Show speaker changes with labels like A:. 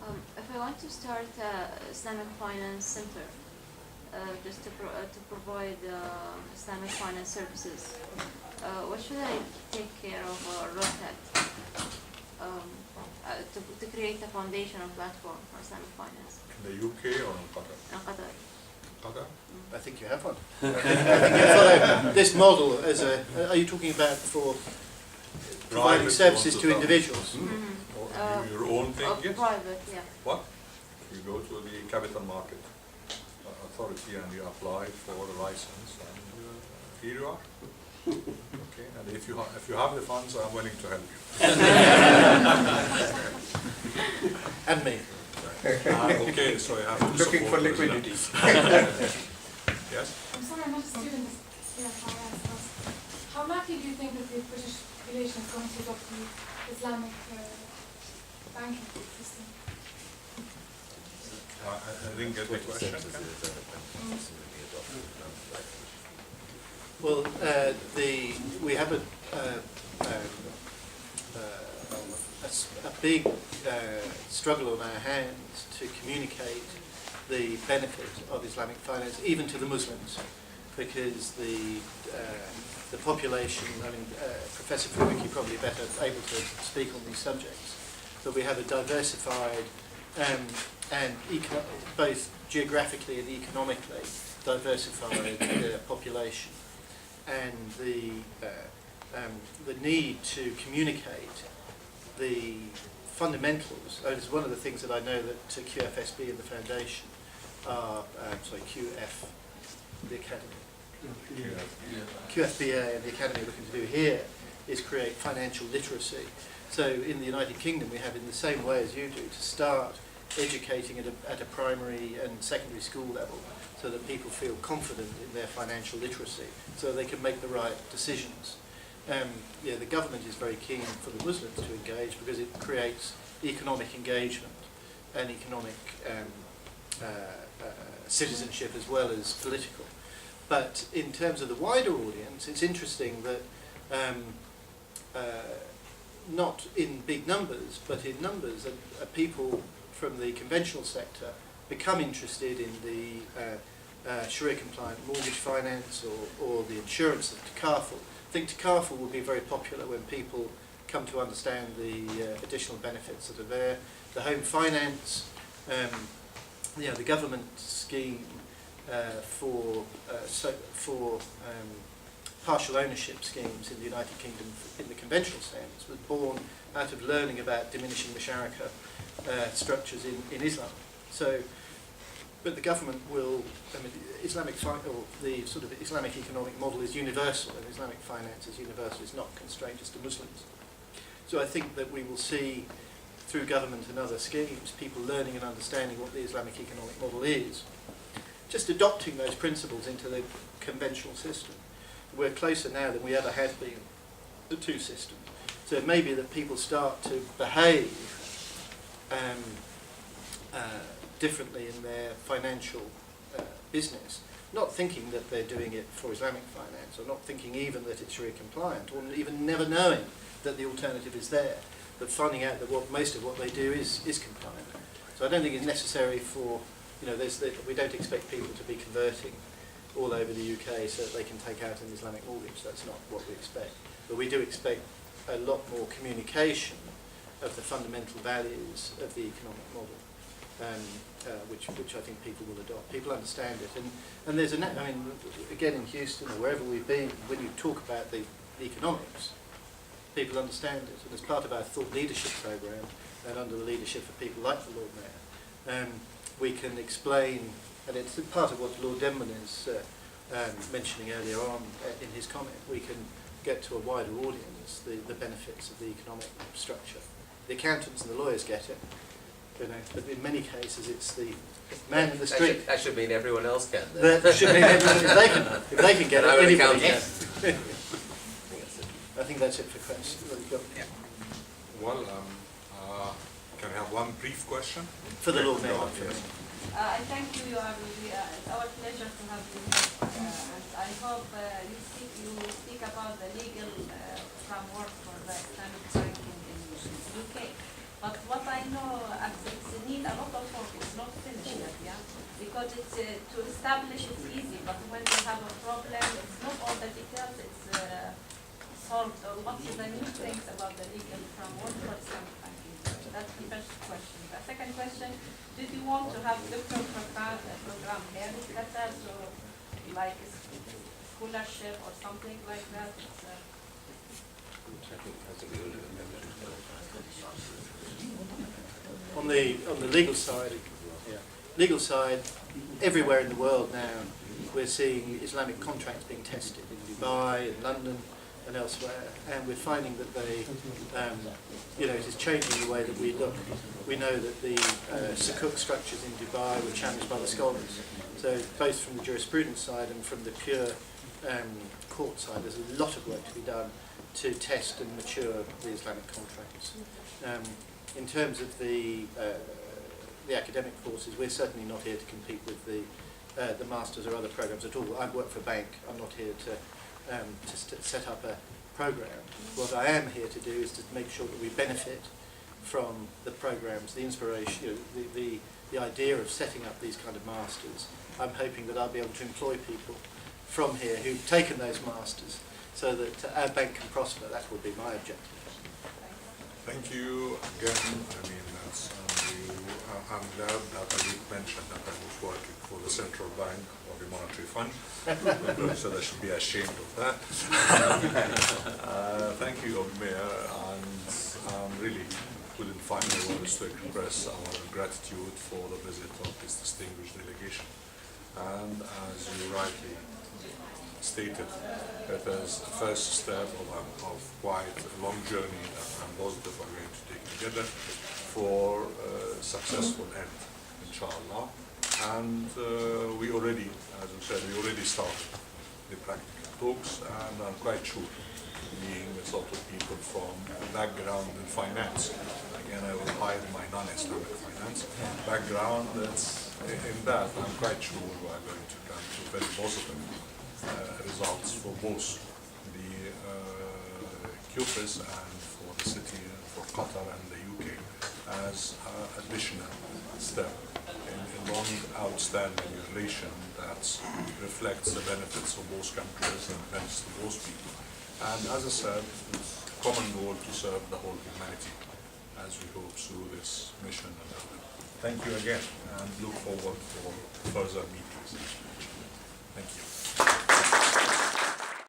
A: If I want to start Islamic Finance Center, just to provide Islamic finance services, what should I take care of or look at to create a foundation or platform for Islamic finance?
B: In the UK or in Qatar?
A: In Qatar.
B: Qatar?
C: I think you have one. I think you follow this model as a. Are you talking about for providing services to individuals?
B: Or do your own thing? Yes.
A: Private, yeah.
B: What? You go to the capital market authority and you apply for a license, and here you are. Okay, and if you have the funds, I'm willing to help you.
C: And me.
B: Okay, so you have to
D: Looking for
B: support
D: liquidity.
B: Yes?
E: I'm sorry, I'm not a student here. How likely do you think that the British population is going to adopt the Islamic banking system?
B: I didn't get the question.
C: Well, we have a big struggle on our hands to communicate the benefit of Islamic finance, even to the Muslims, because the population. I mean, Professor Furiki probably better able to speak on these subjects, but we have a diversified and both geographically and economically diversified population, and the need to communicate the fundamentals. It's one of the things that I know that QFSB and the foundation are, QF, the academy, QFBA and the academy are looking to do here is create financial literacy. So in the United Kingdom we have, in the same way as you do, to start educating at a primary and secondary school level so that people feel confident in their financial literacy so they can make the right decisions. The government is very keen for the Muslims to engage because it creates economic engagement and economic citizenship as well as political. But in terms of the wider audience, it's interesting that not in big numbers, but in numbers, people from the conventional sector become interested in the Sharia-compliant mortgage finance or the insurance of takaful. I think takaful will be very popular when people come to understand the additional benefits that are there. The home finance, the government scheme for partial ownership schemes in the United Kingdom in the conventional sense was born out of learning about diminishing musharaka structures in Islam. So, but the government will, the sort of Islamic economic model is universal, and Islamic finance is universal, it's not constrained just to Muslims. So I think that we will see, through government and other schemes, people learning and understanding what the Islamic economic model is, just adopting those principles into the conventional system. We're closer now than we ever have been, the two systems. So it may be that people start to behave differently in their financial business, not thinking that they're doing it for Islamic finance, or not thinking even that it's Sharia compliant, or even never knowing that the alternative is there, but finding out that most of what they do is compliant. So I don't think it's necessary for, we don't expect people to be converting all over the UK so that they can take out an Islamic mortgage. That's not what we expect. But we do expect a lot more communication of the fundamental values of the economic model, which I think people will adopt. People understand it. And there's again in Houston or wherever we've been, when you talk about the economics, people understand it. And as part of our thought leadership program, and under the leadership of people like the Lord Mayor, we can explain, and it's part of what Lord Denman is mentioning earlier on in his comment, we can get to a wider audience the benefits of the economic structure. The accountants and the lawyers get it, but in many cases it's the man in the street.
F: That should mean everyone else can.
C: That should mean everyone, if they can get it, anybody can. I think that's it for questions.
B: Yeah. Well, can I have one brief question?
C: For the Lord Mayor.
B: Yes.
G: I thank you. It's our pleasure to have you here. And I hope you speak about the legal framework for the Islamic banking in the UK. But what I know, it's a need because it's to establish it's easy, but when you have a problem, it's not all the details, it's solved, or what is the new things about the legal framework for Islamic banking. That's the first question. The second question, did you want to have different program here in Qatar, so like a scholarship or something like that?
C: On the legal side, everywhere in the world now, we're seeing Islamic contracts being tested in Dubai, in London, and elsewhere, and we're finding that they, it is changing the way that we look. We know that the Sukuk structures in Dubai were challenged by the scholars. So both from the jurisprudence side and from the pure court side, there's a lot of work to be done to test and mature the Islamic contracts. In terms of the academic courses, we're certainly not here to compete with the masters or other programs at all. I work for a bank. I'm not here to set up a program. What I am here to do is to make sure that we benefit from the programs, the inspiration, the idea of setting up these kind of masters. I'm hoping that I'll be able to employ people from here who've taken those masters so that our bank can prosper. That would be my objective.
B: Thank you again. I mean, I'm glad that I did mention that I was working for the central bank or the monetary fund, so I should be ashamed of that. Thank you, Mayor, and really couldn't find the words to express our gratitude for the visit of this distinguished delegation. And as you rightly stated, it is the first step of quite a long journey that I'm positive are going to take together for a successful end, inshallah. And we already, as you said, we already started the practical talks, and I'm quite sure, being a sort of people from a background in finance, again I will hide my non-Islamic finance background, in that I'm quite sure we are going to come to very positive results for both the QFIS and for the city, for Qatar and the UK, as an additional step in a long outstanding relation that reflects the benefits of both countries and benefits to both people. And as I said, it's a common goal to serve the whole humanity as we go through this mission. Thank you again, and look forward for further meetings. Thank you.